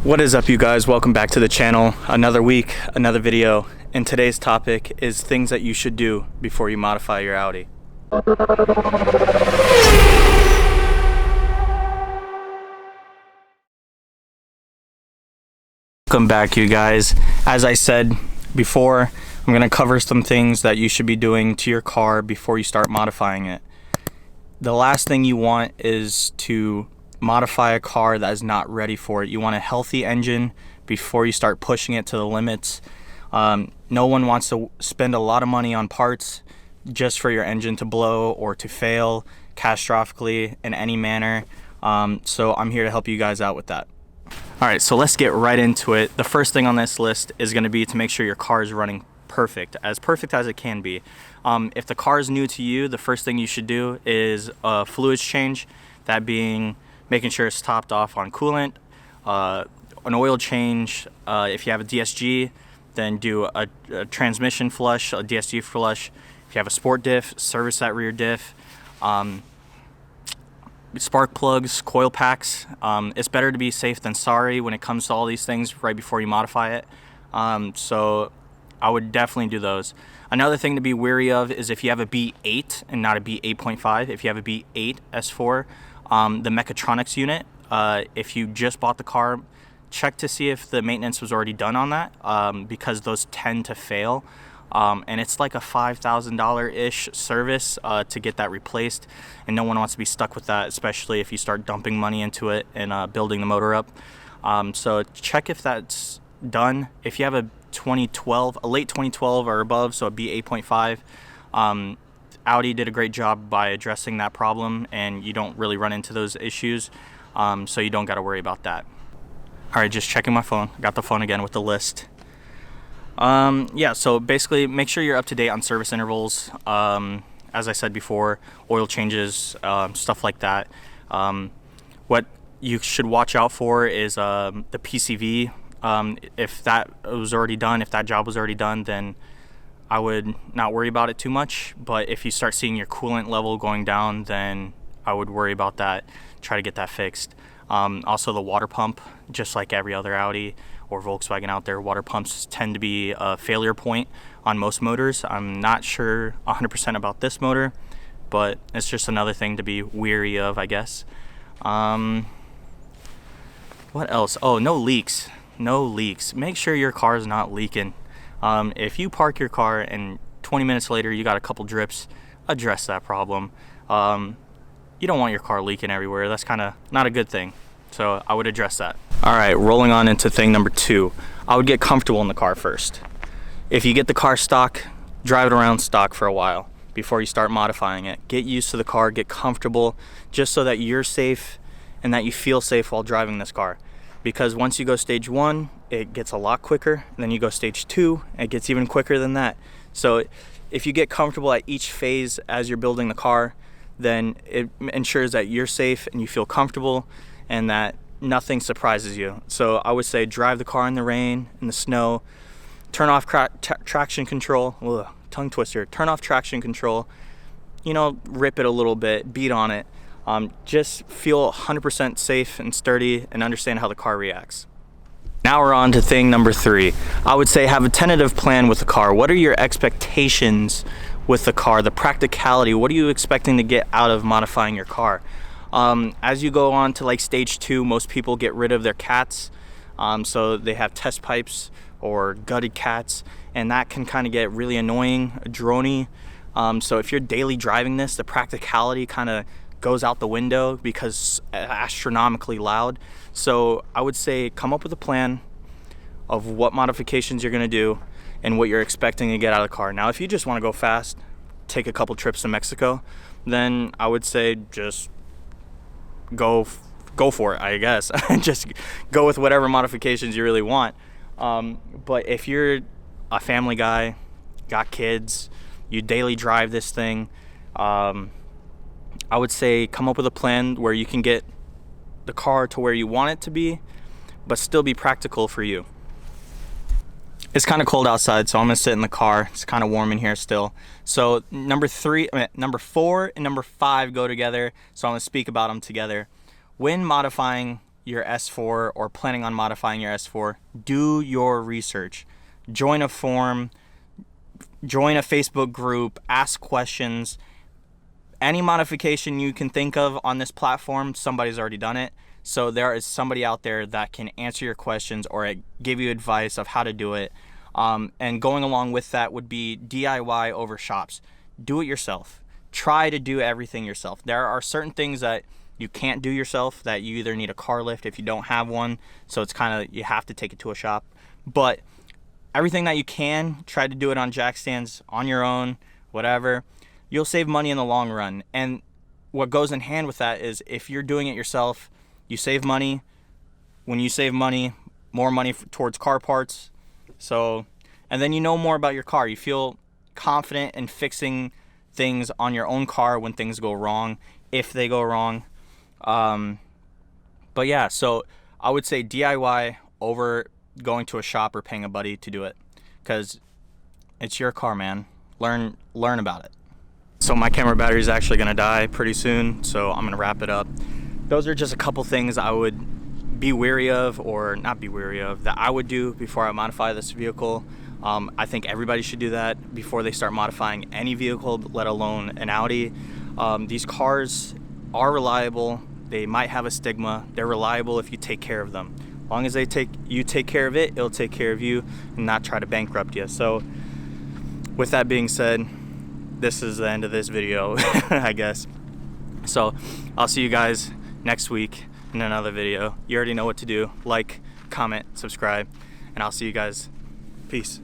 What is up, you guys? Welcome back to the channel. Another week, another video, and today's topic is things that you should do before you modify your Audi. Welcome back, you guys. As I said before, I'm going to cover some things that you should be doing to your car before you start modifying it. The last thing you want is to modify a car that is not ready for it. You want a healthy engine before you start pushing it to the limits. No one wants to spend a lot of money on parts just for your engine to blow or to fail catastrophically in any manner. So I'm here to help you guys out with that. All right, so let's get right into it. The first thing on this list is going to be to make sure your car is running perfect as it can be. If the car is new to you, the first thing you should do is a fluids change, that being making sure it's topped off on coolant, an oil change. If you have a DSG, then do a transmission flush, a DSG flush. If you have a sport diff, service that rear diff. Spark plugs, coil packs. It's better to be safe than sorry when it comes to all these things right before you modify it. So I would definitely do those. Another thing to be wary of is if you have a B8 and not a B8.5. If you have a B8 S4, the mechatronics unit, if you just bought the car, check to see if the maintenance was already done on that, because those tend to fail. And it's like a $5,000-ish service to get that replaced, and no one wants to be stuck with that, especially if you start dumping money into it and building the motor up. So check if that's done. If you have a late 2012 or above, so a B8.5, Audi did a great job by addressing that problem, and you don't really run into those issues, so you don't got to worry about that. All right, just checking my phone. I got the phone again with the list. Yeah, so basically make sure you're up to date on service intervals. As I said before, oil changes, stuff like that. What you should watch out for is the PCV. If that was already done, if that job was already done, then I would not worry about it too much. But if you start seeing your coolant level going down, then I would worry about that, try to get that fixed. Also the water pump, just like every other Audi or Volkswagen out there, water pumps tend to be a failure point on most motors. I'm not sure 100% about this motor, but it's just another thing to be wary of, I guess. What else? Oh, no leaks. No leaks. Make sure your car is not leaking. If you park your car and 20 minutes later you got a couple drips, address that problem. You don't want your car leaking everywhere. That's kind of not a good thing. So I would address that. All right, rolling on into thing number 2. I would get comfortable in the car first. If you get the car stock, drive it around stock for a while before you start modifying it. Get used to the car, get comfortable, just so that you're safe and that you feel safe while driving this car. Because once you go stage 1, it gets a lot quicker. And then you go stage 2, it gets even quicker than that. So if you get comfortable at each phase as you're building the car, then it ensures that you're safe and you feel comfortable and that nothing surprises you. So I would say drive the car in the rain, in the snow, turn off traction control. Ugh, tongue twister. Turn off traction control. You know, rip it a little bit, beat on it. Just feel 100% safe and sturdy and understand how the car reacts. Now we're on to thing number 3. I would say have a tentative plan with the car. What are your expectations with the car? The practicality. What are you expecting to get out of modifying your car? As you go on to like stage 2, most people get rid of their cats. So they have test pipes or gutted cats, and that can kind of get really annoying, droney. So if you're daily driving this, the practicality kind of goes out the window because astronomically loud. So I would say come up with a plan of what modifications you're going to do and what you're expecting to get out of the car. Now, if you just want to go fast, take a couple trips to Mexico, then I would say just go for it, I guess. Just go with whatever modifications you really want. But if you're a family guy, got kids, you daily drive this thing, I would say come up with a plan where you can get the car to where you want it to be, but still be practical for you. It's kind of cold outside, so I'm gonna sit in the car. It's kind of warm in here still. So number 4 and number 5 go together, so I'm gonna speak about them together. When modifying your S4 or planning on modifying your S4, do your research. Join a forum, join a Facebook group, ask questions. Any modification you can think of on this platform, somebody's already done it. So there is somebody out there that can answer your questions or give you advice of how to do it. And going along with that would be DIY over shops. Do it yourself. Try to do everything yourself. There are certain things that you can't do yourself, that you either need a car lift if you don't have one, so it's kind of, you have to take it to a shop. But everything that you can, try to do it on jack stands on your own, whatever. You'll save money in the long run. And what goes in hand with that is, if you're doing it yourself, you save money. When you save money, more money towards car parts. So, and then you know more about your car. You feel confident in fixing things on your own car when things go wrong, if they go wrong. But yeah, so I would say DIY over going to a shop or paying a buddy to do it, because it's your car, man. Learn about it. So my camera battery is actually gonna die pretty soon, so I'm gonna wrap it up. Those are just a couple things I would be wary of, or not be wary of, that I would do before I modify this vehicle. I think everybody should do that before they start modifying any vehicle, let alone an Audi. These cars are reliable. They might have a stigma. They're reliable if you take care of them. As long as you take care of it, it'll take care of you and not try to bankrupt you. So with that being said, this is the end of this video, I guess. So I'll see you guys next week in another video. You already know what to do. Like, comment, subscribe, and I'll see you guys. Peace.